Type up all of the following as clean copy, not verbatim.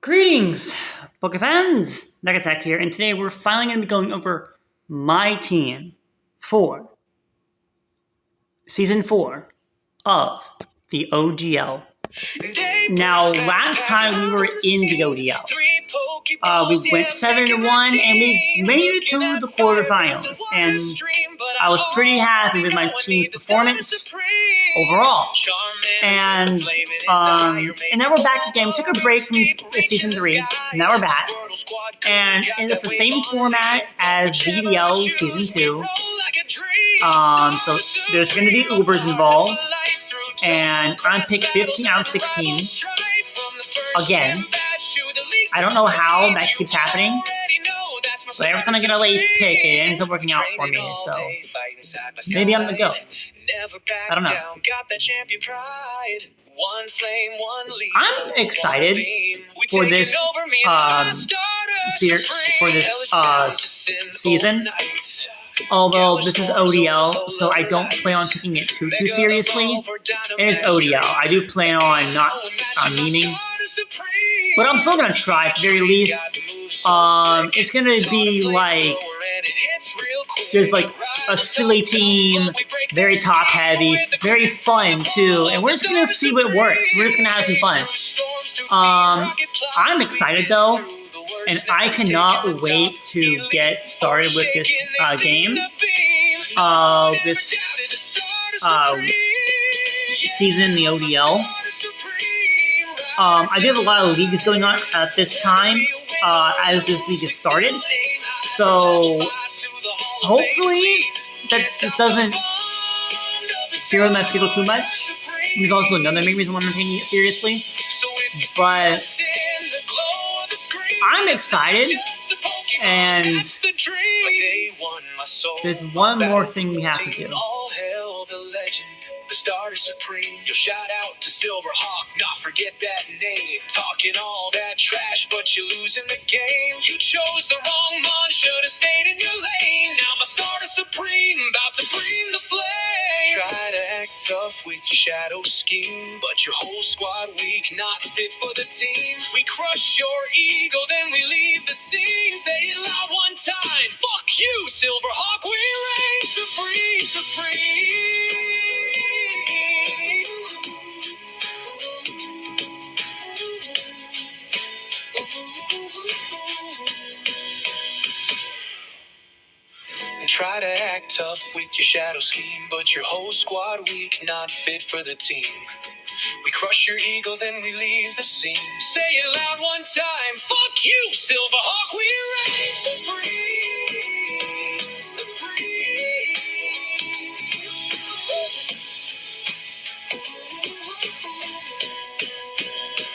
Greetings, Poke fans! Attack here, and today we're finally going to be going over my team for Season 4 of the ODL. Now, last time we were in the ODL, we went 7-1, and we made it to the quarterfinals, and I was pretty happy with my team's performance overall. And now we're back again. We took a break from Season 3, now we're back. And it's the same format as VDL Season 2. So there's going to be Ubers involved. And I'm picked 15 out of 16. Again, I don't know how that keeps happening. But every time I get a late pick, it ends up working out for me. So maybe I'm the GOAT. I don't know. I'm excited for this season. Although this is ODL, so I don't plan on taking it too seriously. It is ODL. I do plan on not meaning, but I'm still gonna try at the very least. It's gonna be like just like a silly team, very top heavy, very fun too, and we're just gonna see what works. We're just gonna have some fun. I'm excited though. And I cannot wait to get started with this game. This season in the ODL. I do have a lot of leagues going on at this time as this league is started. So hopefully that just doesn't derail my schedule too much. There's also another main reason why I'm taking it seriously. But I'm excited, and there's one more thing we have to do. The starter supreme, you'll shout out to Silverhawk, not forget that name. Talking all that trash, but you lose in the game. You chose the wrong mon, should've stayed in your lane. Now my starter supreme, about to bring the flame. Try to act tough with your shadow scheme, but your whole squad weak, not fit for the team. We crush your ego, then we leave the scene. Say it loud one time, fuck you, Silverhawk, we reign supreme, supreme. Try to act tough with your shadow scheme, but your whole squad weak, not fit for the team. We crush your ego, then we leave the scene. Say it loud one time, fuck you, Silverhawk, we reign supreme, supreme.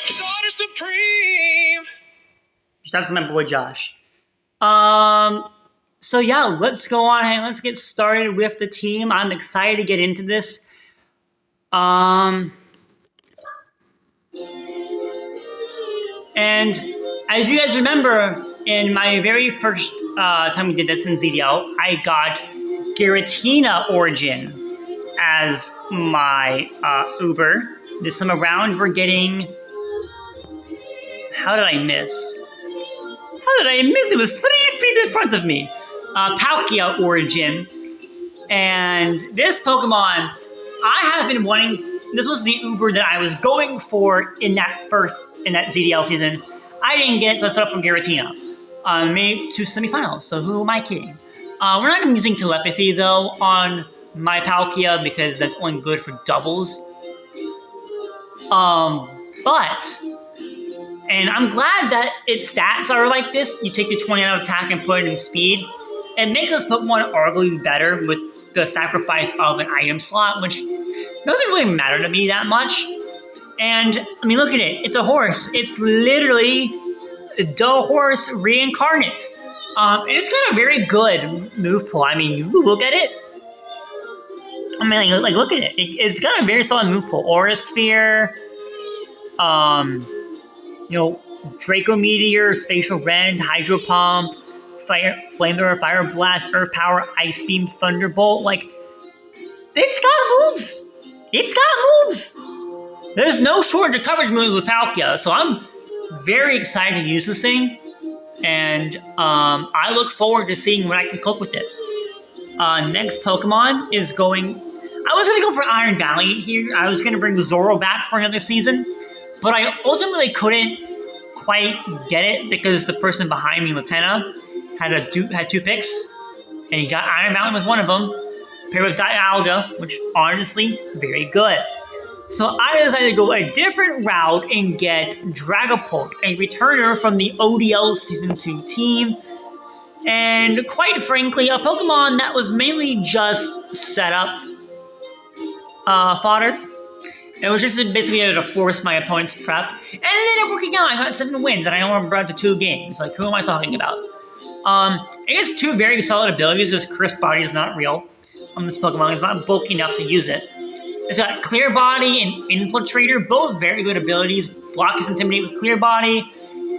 Starter supreme. That's my boy Josh. So yeah, let's go on and let's get started with the team. I'm excited to get into this. And as you guys remember, in my very first time we did this in ZDL, I got Giratina Origin as my Uber. This time around, we're getting... How did I miss? It was 3 feet in front of me. Palkia Origin. And this Pokemon, I have been wanting... This was the Uber that I was going for in that ZDL season. I didn't get it, so I set up for Giratina. Made it to semifinals, so who am I kidding? We're not going to be using telepathy, though, on my Palkia, because that's only good for doubles. And I'm glad that its stats are like this. You take the 20 out of attack and put it in speed. It makes this Pokemon arguably better with the sacrifice of an item slot, which doesn't really matter to me that much. And, I mean, look at it. It's a horse. It's literally the horse reincarnate. And it's got a very good move pool. I mean, you look at it. I mean, like look at it. It's got a very solid move pool. Aura Sphere, Draco Meteor, Spatial Rend, Hydro Pump, Flamethrower, Fire Blast, Earth Power, Ice Beam, Thunderbolt. Like, it's got moves. There's no shortage of coverage moves with Palkia, so I'm very excited to use this thing, and I look forward to seeing what I can cook with it. Next Pokemon is going... I was going to go for Iron Valiant here. I was going to bring Zoro back for another season, but I ultimately couldn't quite get it because the person behind me, Latenna, had two picks, and he got Iron Mountain with one of them, paired with Dialga, which honestly, very good. So I decided to go a different route and get Dragapult, a returner from the ODL Season 2 team, and quite frankly, a Pokemon that was mainly just setup fodder. It was just basically to force my opponent's prep, and it ended up working out. I got 7 wins, and I only brought to 2 games. Like, who am I talking about? It has 2 very solid abilities. Because Curse Body is not real on this Pokemon. It's not bulky enough to use it. It's got Clear Body and Infiltrator, both very good abilities. Block is Intimidate with Clear Body,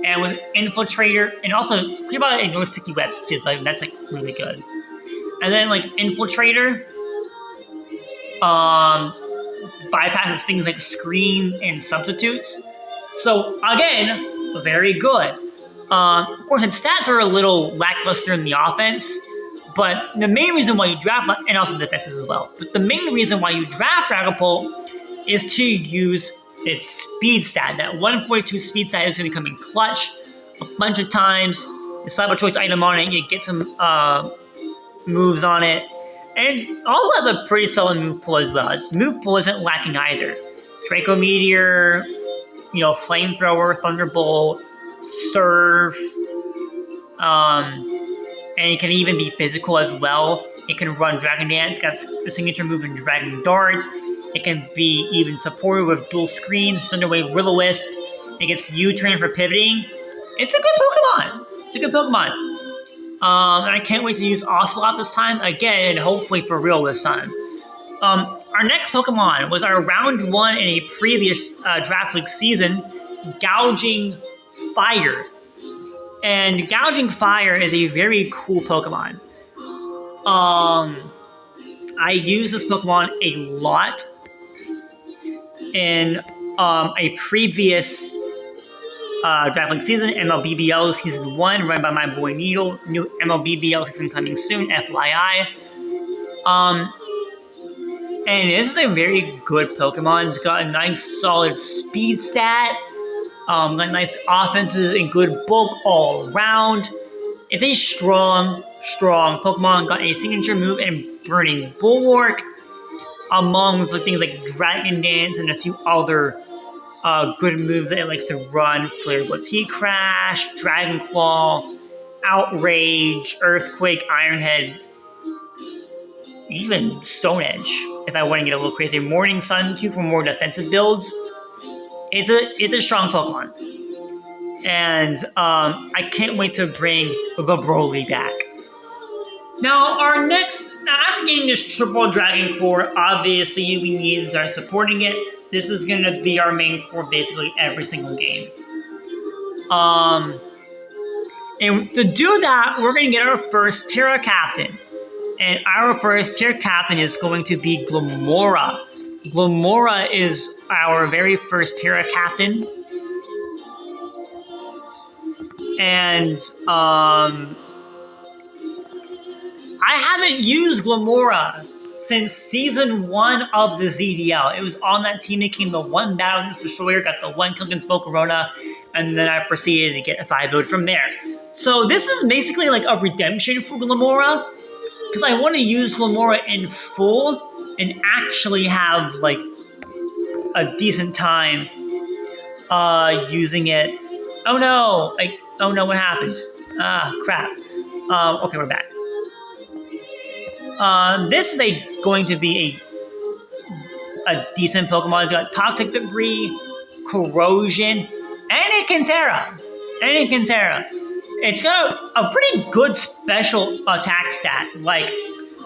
and with Infiltrator, and also Clear Body ignores Sticky Webs too, so that's like really good. And then like Infiltrator, bypasses things like screens and substitutes. So again, very good. Of course, its stats are a little lackluster in the offense, but the main reason why you draft, and also defenses as well, but the main reason why you draft Dragapult is to use its speed stat. That 142 speed stat is going to come in clutch a bunch of times. You slap a choice item on it, you get some moves on it, and also has a pretty solid move pool as well. Its move pool isn't lacking either. Draco Meteor, Flamethrower, Thunderbolt, Surf, and it can even be physical as well. It can run Dragon Dance, got the signature move in Dragon Darts. It can be even supported with dual screens, Thunder Wave, Will-O-Wisp. It gets U-turn for pivoting. It's a good Pokemon. And I can't wait to use Ocelot this time again, and hopefully for real this time. Our next Pokemon was our round 1 in a previous Draft League season, Gouging Fire. And Gouging Fire is a very cool Pokemon. I use this Pokemon a lot in a previous Draft League season, MLBBL Season 1, run by my boy Needle. New MLBBL season coming soon, FYI. And this is a very good Pokemon. It's got a nice solid speed stat, got nice offenses and good bulk all around. It's a strong Pokemon. Got a signature move in Burning Bulwark, among with things like Dragon Dance and a few other good moves that it likes to run. Flare Blitz, Heat Crash, Dragon Claw, Outrage, Earthquake, Iron Head, even Stone Edge, if I want to get a little crazy. Morning Sun too for more defensive builds. It's a strong Pokemon. And I can't wait to bring the Broly back. Now, after getting this triple Dragon Core, obviously we need to start supporting it. This is going to be our main core basically every single game. And to do that, we're going to get our first Terra Captain. And our first Terra Captain is going to be Glamora. Glamora is our very first Terra Captain. And I haven't used Glamora since Season 1 of the ZDL. It was on that team that came the 1 Battle against Destroyer, got the 1 kill against Volcarona, and then I proceeded to get a 5-0 from there. So this is basically like a redemption for Glamora, because I want to use Glamora in full and actually have like a decent time using it. Oh no, what happened? Crap. Okay, we're back. This is going to be a decent Pokemon. It's got Toxic Debris, Corrosion, and it can Terra. It's got a pretty good special attack stat. Like,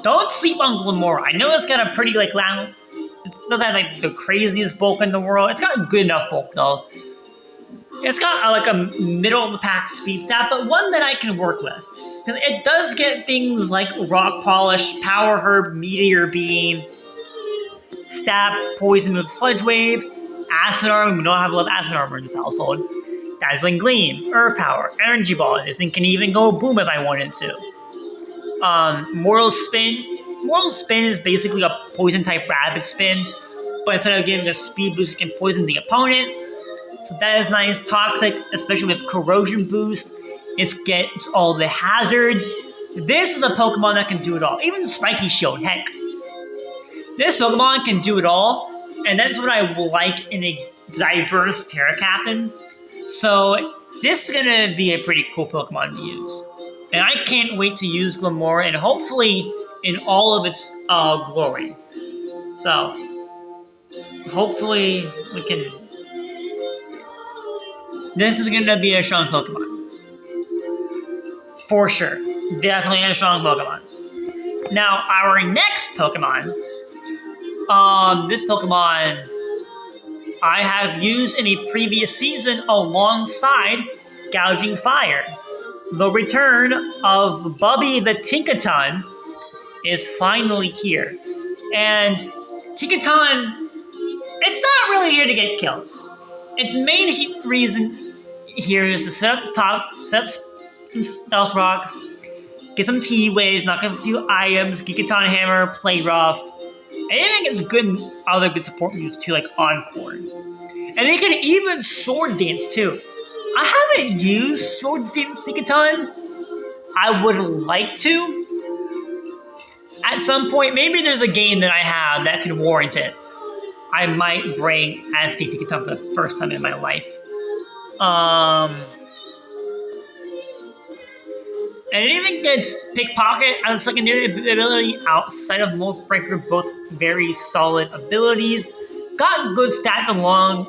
don't sleep on Glamora. I know it's got a pretty, it doesn't have, the craziest bulk in the world. It's got a good enough bulk, though. It's got, a middle-of-the-pack speed stat, but one that I can work with. Because it does get things like Rock Polish, Power Herb, Meteor Beam, Stab, Poison Move, Sludge Wave, Acid Armor. We don't have a lot of Acid Armor in this household. Dazzling Gleam, Earth Power, Energy Ball. This thing can even go boom if I wanted to. Mortal Spin. Mortal Spin is basically a poison type rapid spin, but instead of giving a speed boost, it can poison the opponent. So that is nice. Toxic, especially with corrosion boost. It gets all the hazards. This is a Pokemon that can do it all. Even Spiky Shield, heck. This Pokemon can do it all, and that's what I like in a diverse Terra Captain. So this is going to be a pretty cool Pokemon to use. And I can't wait to use Glamora, and hopefully in all of its glory. So, hopefully we can... This is going to be a strong Pokemon. For sure. Definitely a strong Pokemon. Now, our next Pokemon... this Pokemon I have used in a previous season alongside Gouging Fire. The return of Bubby the Tinkaton is finally here. And Tinkaton, it's not really here to get kills. Its main reason here is to set up some Stealth Rocks, get some T-Waves, knock out a few items, Tinkaton Hammer, play rough, and even gets other good support moves too, like Encore. And they can even Swords Dance too. I haven't used Swords Dance Tinkaton. I would like to. At some point, maybe there's a game that I have that can warrant it. I might bring SD Tinkaton for the first time in my life. And it even gets Pickpocket as a secondary ability outside of Mold Breaker, both very solid abilities. Got good stats along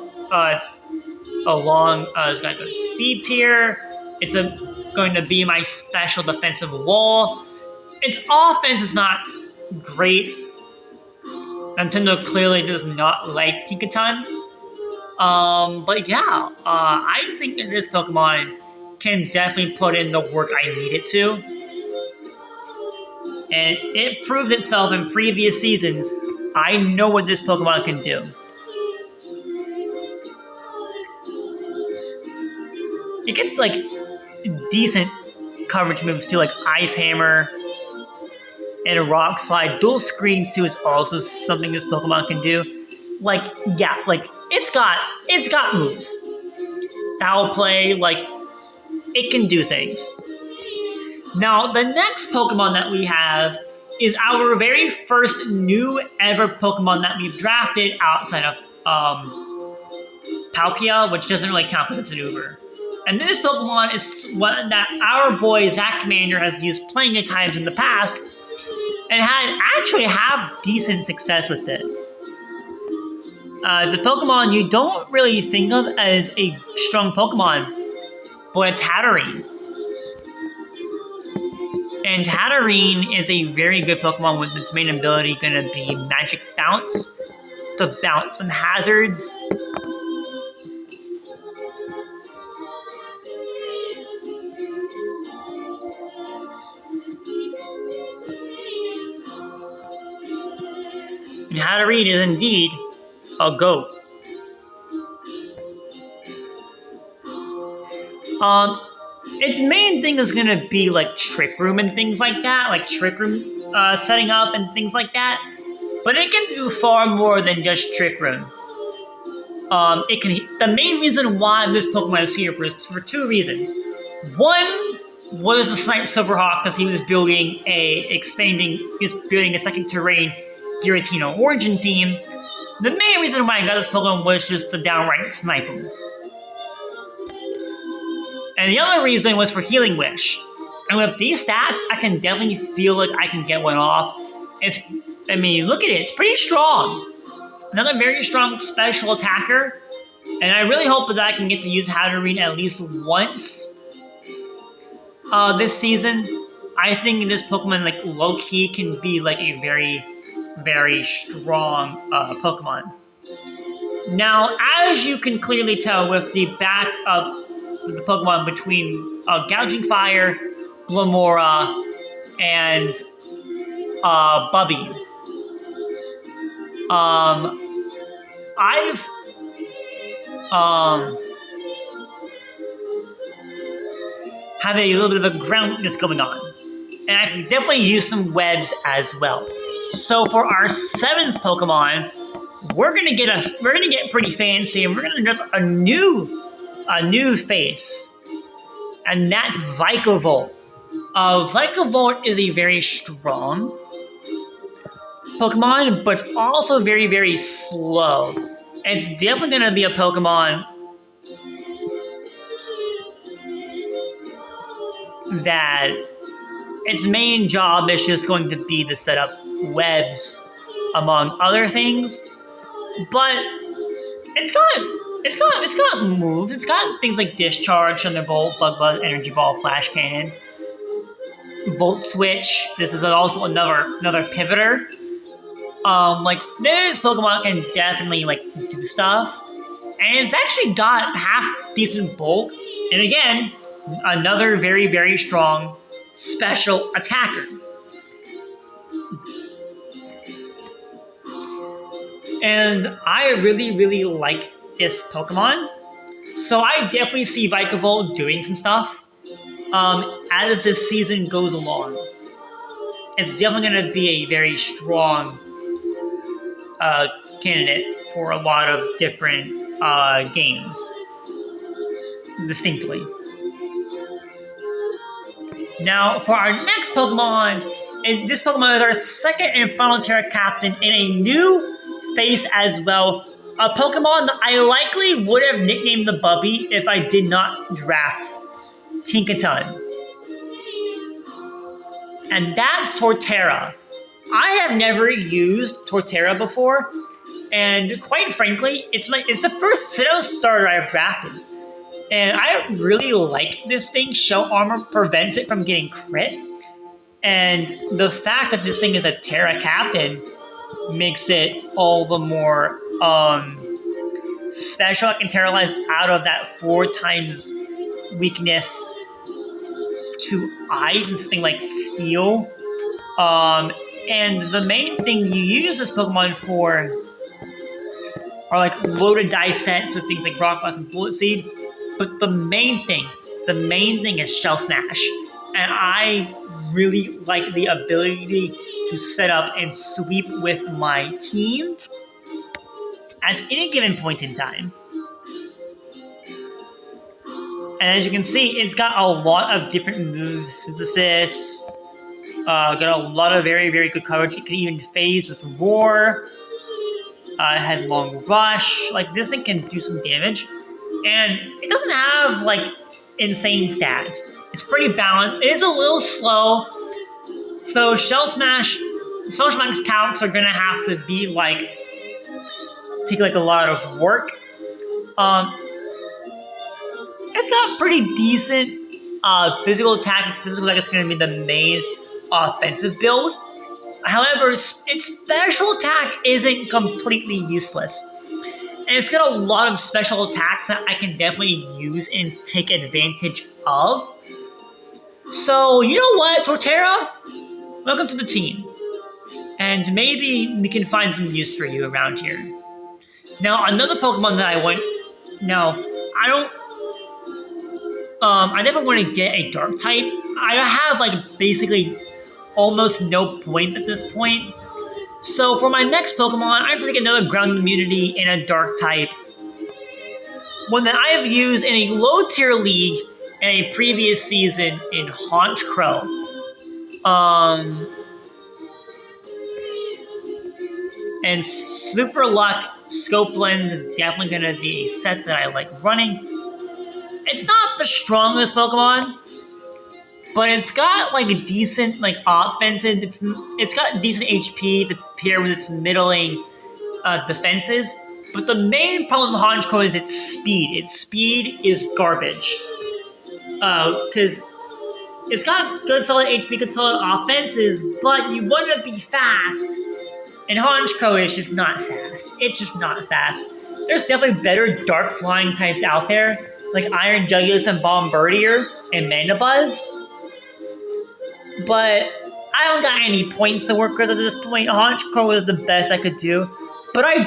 it's got good speed tier. It's going to be my special defensive wall. Its offense is not great. Nintendo clearly does not like Tinkaton. But yeah, I think that this Pokemon can definitely put in the work I need it to. And it proved itself in previous seasons. I know what this Pokemon can do. It gets like decent coverage moves too, like Ice Hammer and Rock Slide. Dual Screens too is also something this Pokemon can do. Like, yeah, like it's got moves. Foul Play, like it can do things. Now, the next Pokemon that we have is our very first new ever Pokemon that we've drafted outside of Palkia, which doesn't really count because it's an Uber. And this Pokemon is one that our boy Zach Commander has used plenty of times in the past and actually have decent success with it. It's a Pokemon you don't really think of as a strong Pokemon, but it's Hatterene. And Hatterene is a very good Pokemon with its main ability going to be Magic Bounce, to bounce some hazards. And Hatterene is indeed a GOAT. Its main thing is going to be like Trick Room and things like that, like Trick Room setting up and things like that. But it can do far more than just Trick Room. The main reason why this Pokemon is here is for two reasons. One was the Snipe Silverhawk because he was building a second terrain Giratina Origin team. The main reason why I got this Pokemon was just to downright snipe him. And the other reason was for Healing Wish. And with these stats, I can definitely feel like I can get one off. Look at it, it's pretty strong. Another very strong special attacker. And I really hope that I can get to use Hatterene at least once this season. I think this Pokemon, like, low-key can be like a very, very strong Pokemon. Now, as you can clearly tell with the back of the Pokemon between Gouging Fire, Glamora, and Bubby, have a little bit of a groundness going on. And I can definitely use some webs as well. So for our 7th Pokemon, we're gonna get pretty fancy, and we're gonna get a new face, and that's Vikavolt. Vikavolt is a very strong Pokemon, but also very, very slow. It's definitely gonna be a Pokemon that its main job is just going to be to set up webs, among other things. But it's got moves. It's got things like Discharge, Thunderbolt, Bug Buzz, Energy Ball, Flash Cannon, Volt Switch. This is also another pivoter. This Pokemon can definitely do stuff, and it's actually got half decent bulk, and again, another very, very strong special attacker. And I really, really like this Pokemon, so I definitely see Vikavolt doing some stuff as this season goes along. It's definitely going to be a very strong candidate for a lot of different games, distinctly. Now, for our next Pokemon, and this Pokemon is our 2nd and final Terra Captain in a new face as well. A Pokemon that I likely would have nicknamed the Bubby if I did not draft Tinkaton. And that's Torterra. I have never used Torterra before, and quite frankly, it's the first Sinnoh starter I've drafted. And I really like this thing. Shell Armor prevents it from getting crit. And the fact that this thing is a Terra Captain makes it all the more special. I can Terralize out of that 4 times weakness to ice and something like Steel. And the main thing you use this Pokemon for are loaded die sets with things like Rock Blast and Bullet Seed. But the main thing is Shell Smash. And I really like the ability to set up and sweep with my team at any given point in time. And as you can see, it's got a lot of different moves. Synthesis, got a lot of very, very good coverage. It can even phase with Roar, Headlong Rush. This thing can do some damage. And it doesn't have, insane stats. It's pretty balanced. It is a little slow. So Shell Smash calcs are going to have to be, take, a lot of work. It's got pretty decent physical attack. Physical attack is going to be the main offensive build. However, its special attack isn't completely useless. And it's got a lot of special attacks that I can definitely use and take advantage of. So, you know what, Torterra? Welcome to the team. And maybe we can find some use for you around here. Now, another Pokemon that I want... No, I don't... I never want to get a Dark type. I have, basically almost no points at this point. So for my next Pokemon, I have to take another ground immunity in a Dark type. One that I have used in a low tier league in a previous season in Honchkrow. And Super Luck Scope Lens is definitely going to be a set that I like running. It's not the strongest Pokemon, but it's got a decent offensive. It's got decent HP to pair with its middling defenses. But the main problem with Honchkrow is its speed. Its speed is garbage. Because it's got good solid HP, good solid offenses, but you want to be fast. And Honchkrow is just not fast. It's just not fast. There's definitely better dark flying types out there, like Iron Jugulis and Bombirdier and Mandibuzz. But I don't got any points to work with at this point. Honchkrow is the best I could do. But I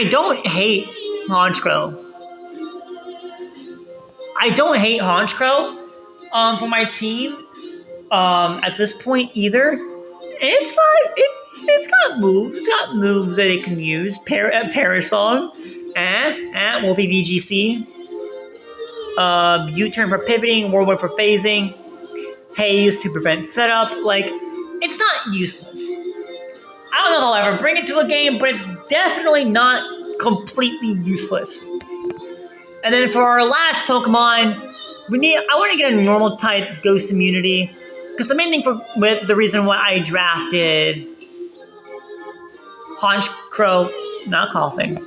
don't hate Honchkrow. I don't hate Honchkrow for my team at this point either. It's got moves. It's got moves that it can use. Parasong, Wolfie VGC, U-turn for pivoting, Whirlwind for phasing, Haze to prevent setup. Like, it's not useless. I don't know if I'll ever bring it to a game, but it's definitely not completely useless. And then for our last Pokemon, I want to get a normal type Ghost Immunity, because the main thing with the reason why I drafted Honchkrow, not coughing,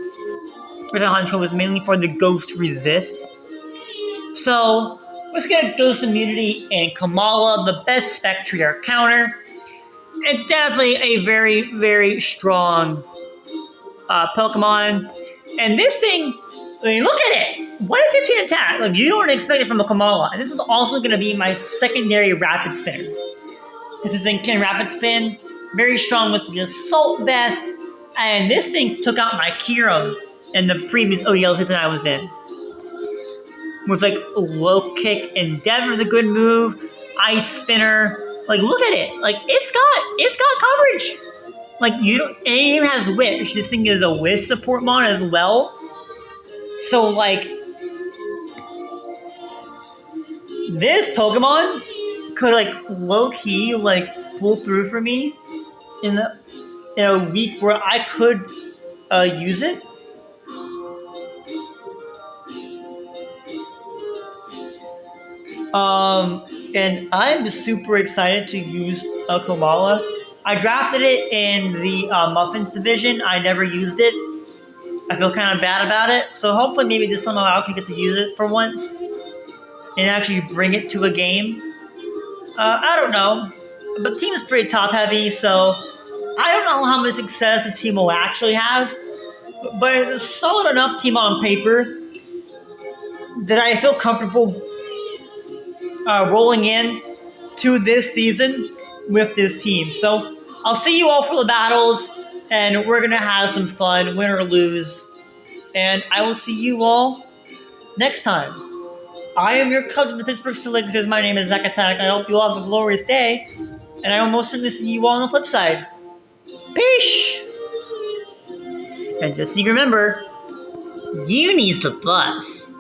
Honchkrow was mainly for the Ghost Resist. So let's get Ghost Immunity and Kamala, the best Spectrier counter. It's definitely a very, very strong Pokemon. And this thing, I mean, look at it! 115 attack. Like, you don't expect it from a Kamala. And this is also going to be my secondary Rapid Spinner. This is in Rapid Spin. Very strong with the Assault Vest. And this thing took out my Kyurem in the previous ODL season I was in. With like Low Kick, Endeavor's a good move. Ice Spinner. Like, look at it. Like, it's got coverage. Like, it even has Wish. This thing is a Wish support mon as well. So, like, this Pokemon could, like, low-key, like, pull through for me in a week where I could use it. And I'm super excited to use a Kamala. I drafted it in the Muffins division. I never used it. I feel kind of bad about it. So hopefully maybe this time I can get to use it for once and actually bring it to a game. I don't know. But the team is pretty top heavy, so I don't know how much success the team will actually have. But it's a solid enough team on paper that I feel comfortable rolling in to this season with this team. So I'll see you all for the battles, and we're going to have some fun, win or lose. And I will see you all next time. I am your coach of the Pittsburgh Steelers. My name is Zach Attack. I hope you all have a glorious day, and I will most certainly see you all on the flip side. Peace! And just so you remember, you needs the bus.